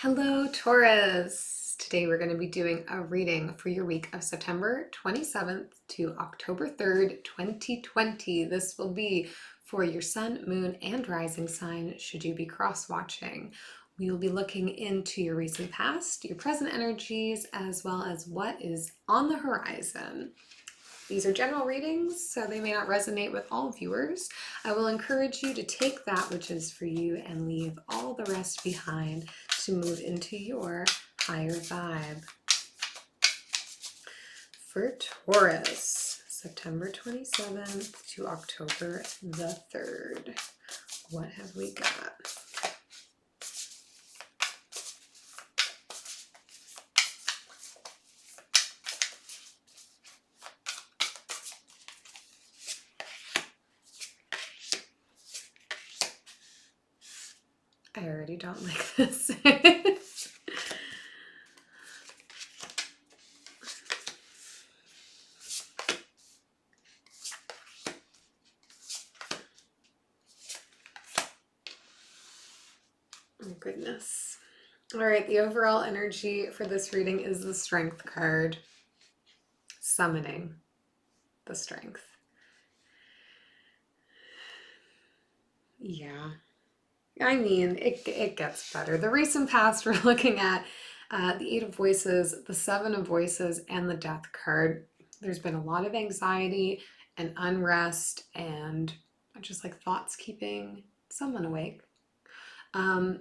Hello, Taurus. Today we're going to be doing a reading for your week of September 27th to October 3rd, 2020. This will be for your sun, moon, and rising sign should you be cross-watching. We will be looking into your recent past, your present energies, as well as what is on the horizon. These are general readings, so they may not resonate with all viewers. I will encourage you to take that which is for you and leave all the rest behind to move into your higher vibe. For Taurus, September 27th to October the 3rd. What have we got? I already don't like this. Oh goodness. All right, the overall energy for this reading is the Strength card, summoning the strength. Yeah. I mean, it gets better. The recent past, we're looking at the Eight of Voices, the Seven of Voices, and the Death card. There's been a lot of anxiety and unrest and just like thoughts keeping someone awake. And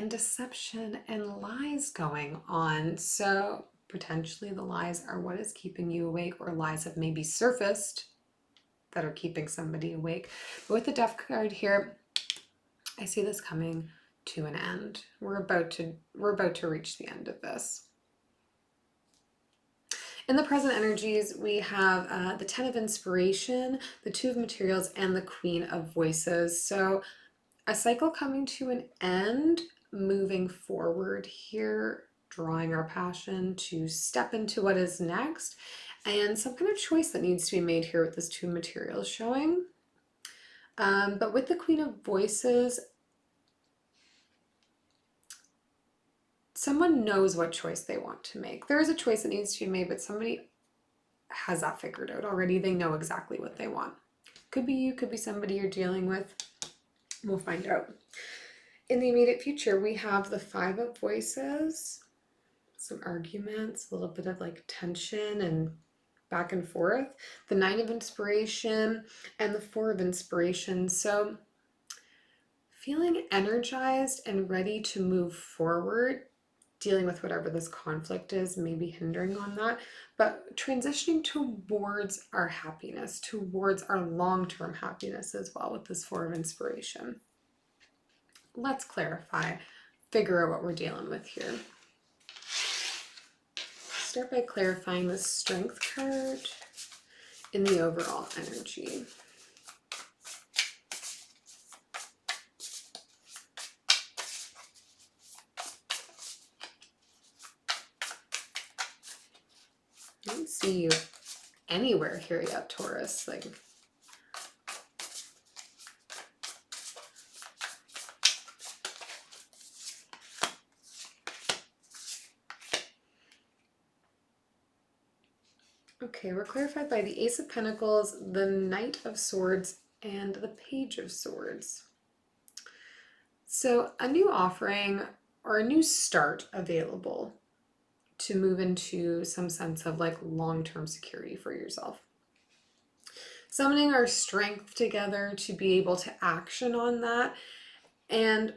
deception and lies going on. So potentially the lies are what is keeping you awake, or lies have maybe surfaced that are keeping somebody awake. But with the Death card here, I see this coming to an end. We're about to reach the end of this. In the present energies, we have the Ten of Inspiration, the Two of Materials, and the Queen of Voices. So a cycle coming to an end, moving forward here, drawing our passion to step into what is next, and some kind of choice that needs to be made here with this Two Materials showing. But with the Queen of Voices, someone knows what choice they want to make. There is a choice that needs to be made, but somebody has that figured out already. They know exactly what they want. Could be you, could be somebody you're dealing with. We'll find out. In the immediate future, we have the Five of Voices, some arguments, a little bit of like tension and back and forth, the Nine of Inspiration, and the Four of Inspiration. So feeling energized and ready to move forward, dealing with whatever this conflict is, maybe hindering on that, but transitioning towards our happiness, towards our long-term happiness as well with this Four of Inspiration. Let's clarify, figure out what we're dealing with here. Start by clarifying the Strength card in the overall energy. I don't see you anywhere here yet, Taurus. Like, okay, we're clarified by the Ace of Pentacles, the Knight of Swords, and the Page of Swords. So a new offering or a new start available to move into some sense of like long-term security for yourself. Summoning our strength together to be able to action on that, and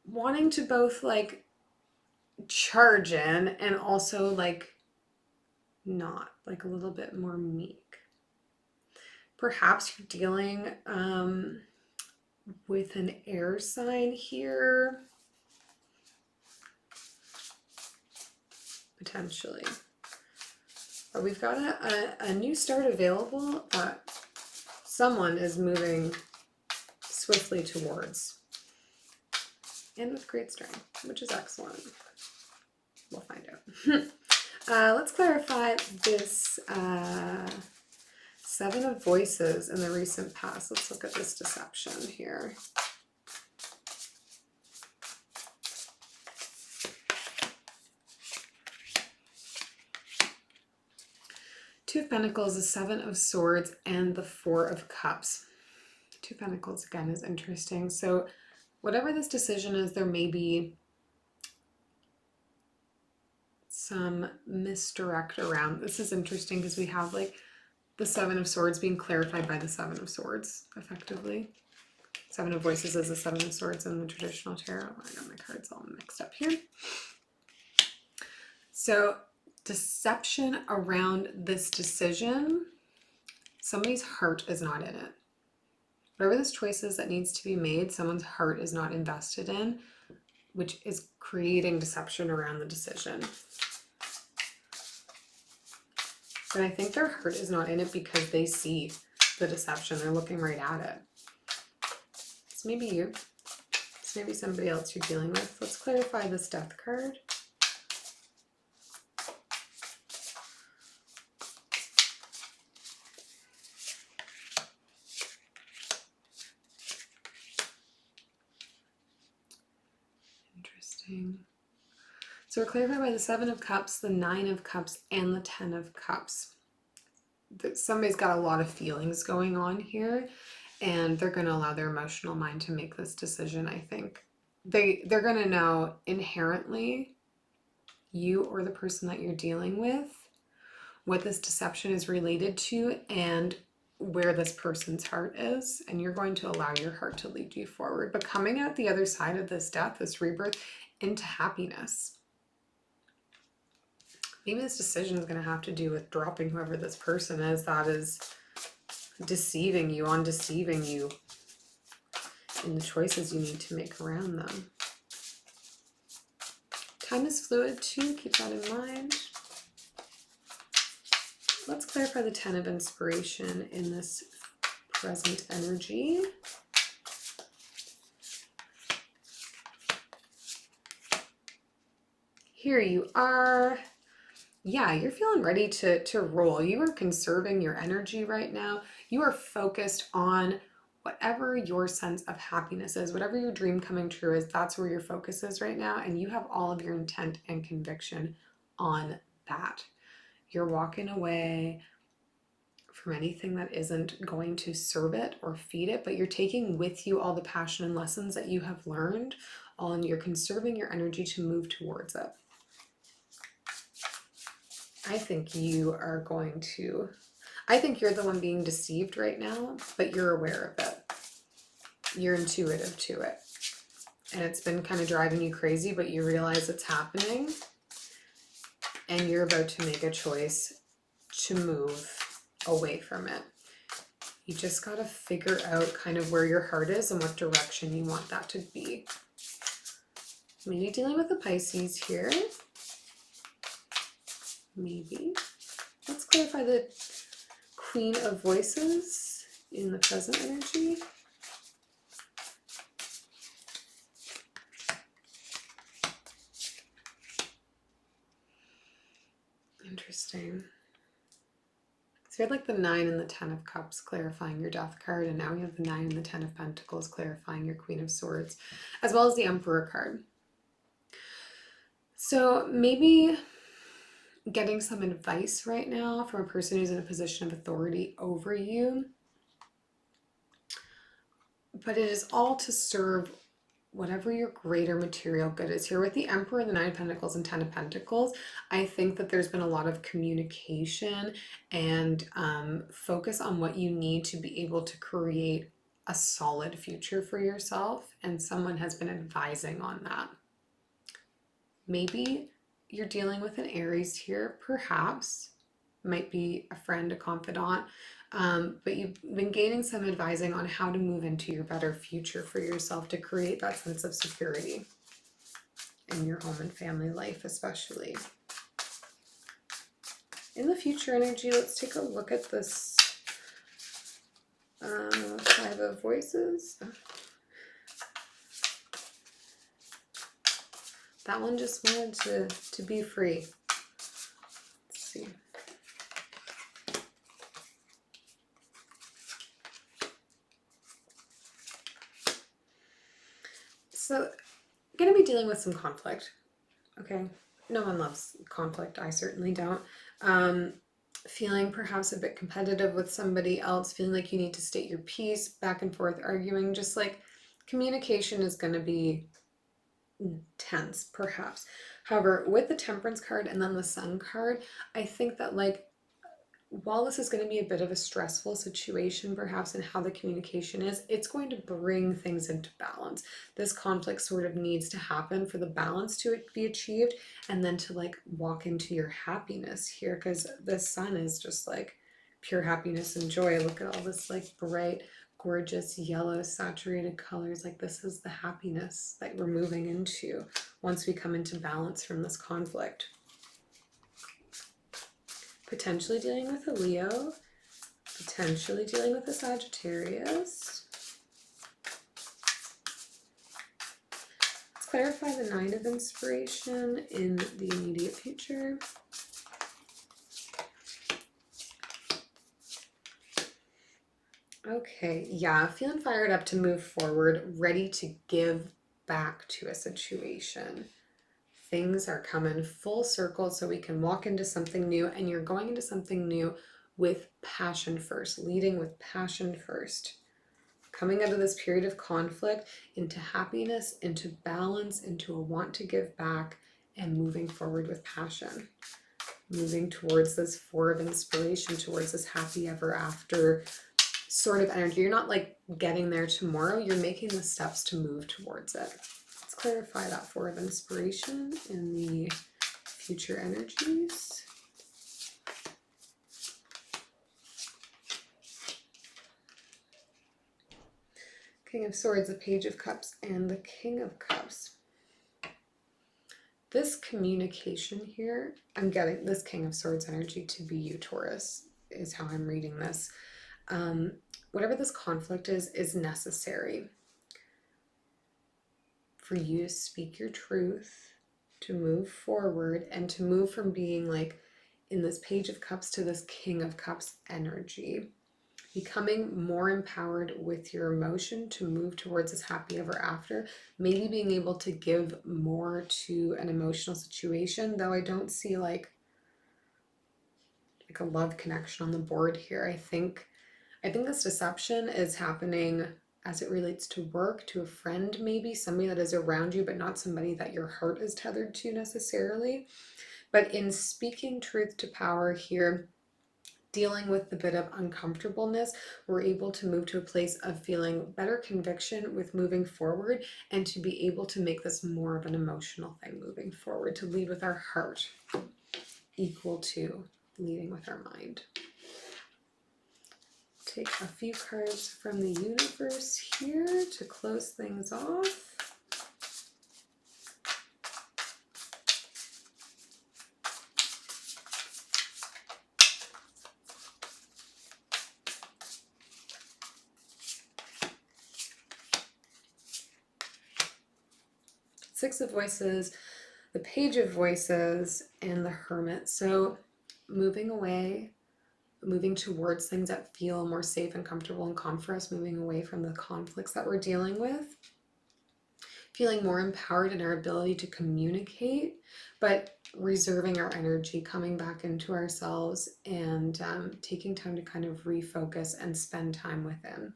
wanting to both like charge in and also like not, like a little bit more meek. Perhaps you're dealing with an air sign here, potentially. But we've got a new start available that someone is moving swiftly towards, and with great strength, which is excellent. We'll find out. Let's clarify this Seven of Voices in the recent past. Let's look at this deception here. Two of Pentacles, the Seven of Swords, and the Four of Cups. Two of Pentacles, again, is interesting. So whatever this decision is, there may be some misdirect around. This is interesting because we have like the Seven of Swords being clarified by the Seven of Swords, effectively. Seven of Voices is the Seven of Swords in the traditional tarot. I got my cards all mixed up here. So deception around this decision, somebody's heart is not in it. Whatever this choice is that needs to be made, someone's heart is not invested in, which is creating deception around the decision. But I think their heart is not in it because they see the deception. They're looking right at it. It's maybe you. It's maybe somebody else you're dealing with. Let's clarify this Death card. Interesting. So we're clarified by the Seven of Cups, the Nine of Cups, and the Ten of Cups. Somebody's got a lot of feelings going on here, and they're going to allow their emotional mind to make this decision, I think. They're going to know inherently, you or the person that you're dealing with, what this deception is related to and where this person's heart is, and you're going to allow your heart to lead you forward. But coming out the other side of this death, this rebirth, into happiness. Maybe this decision is going to have to do with dropping whoever this person is that is deceiving you in the choices you need to make around them. Time is fluid too, keep that in mind. Let's clarify the Ten of Inspiration in this present energy. Here you are. Yeah, you're feeling ready to roll. You are conserving your energy right now. You are focused on whatever your sense of happiness is, whatever your dream coming true is, that's where your focus is right now. And you have all of your intent and conviction on that. You're walking away from anything that isn't going to serve it or feed it, but you're taking with you all the passion and lessons that you have learned, and you're conserving your energy to move towards it. I think you're the one being deceived right now, but you're aware of it. You're intuitive to it. And it's been kind of driving you crazy, but you realize it's happening. And you're about to make a choice to move away from it. You just got to figure out kind of where your heart is and what direction you want that to be. Maybe dealing with a Pisces here. Maybe. Let's clarify the Queen of Voices in the present energy. Interesting. So we had like the 9 and the 10 of Cups clarifying your Death card, and now we have the 9 and the 10 of Pentacles clarifying your Queen of Swords, as well as the Emperor card. So maybe getting some advice right now from a person who's in a position of authority over you, but it is all to serve whatever your greater material good is. Here with the Emperor, the 9 of Pentacles and 10 of Pentacles, I think that there's been a lot of communication and focus on what you need to be able to create a solid future for yourself, and someone has been advising on that. Maybe you're dealing with an Aries here, perhaps, might be a friend, a confidant, but you've been gaining some advising on how to move into your better future for yourself to create that sense of security in your home and family life, especially. In the future energy, let's take a look at this 5 of Voices. That one just wanted to be free. Let's see. So, I'm going to be dealing with some conflict. Okay? No one loves conflict. I certainly don't. feeling perhaps a bit competitive with somebody else, feeling like you need to state your piece, back and forth arguing, just like communication is going to be tense, perhaps. However, with the Temperance card and then the Sun card, I think that like while this is going to be a bit of a stressful situation, perhaps in how the communication is, it's going to bring things into balance. This conflict sort of needs to happen for the balance to be achieved, and then to like walk into your happiness here, because the Sun is just like pure happiness and joy. Look at all this like bright, gorgeous yellow saturated colors. Like this is the happiness that we're moving into once we come into balance from this conflict. Potentially dealing with a Leo, potentially dealing with a Sagittarius. Let's clarify the Nine of Inspiration in the immediate future. Okay, yeah, feeling fired up to move forward, ready to give back to a situation. Things are coming full circle so we can walk into something new, and you're going into something new with passion first, leading with passion first. Coming out of this period of conflict into happiness, into balance, into a want to give back, and moving forward with passion. Moving towards this Four of Inspiration, towards this happy ever after sort of energy. You're not like getting there tomorrow, you're making the steps to move towards it. Let's clarify that Four of Inspiration in the future energies. King of Swords, the Page of Cups, and the King of Cups. This communication here, I'm getting this King of Swords energy to be you, Taurus, is how I'm reading this. Whatever this conflict is necessary for you to speak your truth, to move forward, and to move from being like in this Page of Cups to this King of Cups energy. Becoming more empowered with your emotion to move towards this happy ever after. Maybe being able to give more to an emotional situation, though I don't see like a love connection on the board here. I think this deception is happening as it relates to work, to a friend maybe, somebody that is around you, but not somebody that your heart is tethered to necessarily. But in speaking truth to power here, dealing with the bit of uncomfortableness, we're able to move to a place of feeling better conviction with moving forward, and to be able to make this more of an emotional thing moving forward, to lead with our heart equal to leading with our mind. Take a few cards from the universe here to close things off. Six of Voices, the Page of Voices, and the Hermit. So moving away, moving towards things that feel more safe and comfortable and calm for us, moving away from the conflicts that we're dealing with, feeling more empowered in our ability to communicate, but reserving our energy, coming back into ourselves, and taking time to kind of refocus and spend time within.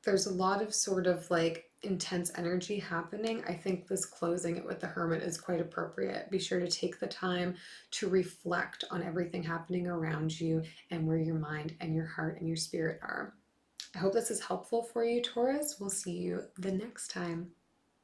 There's a lot of sort of like intense energy happening. I think this closing it with the Hermit is quite appropriate. Be sure to take the time to reflect on everything happening around you and where your mind and your heart and your spirit are. I hope this is helpful for you, Taurus. We'll see you the next time.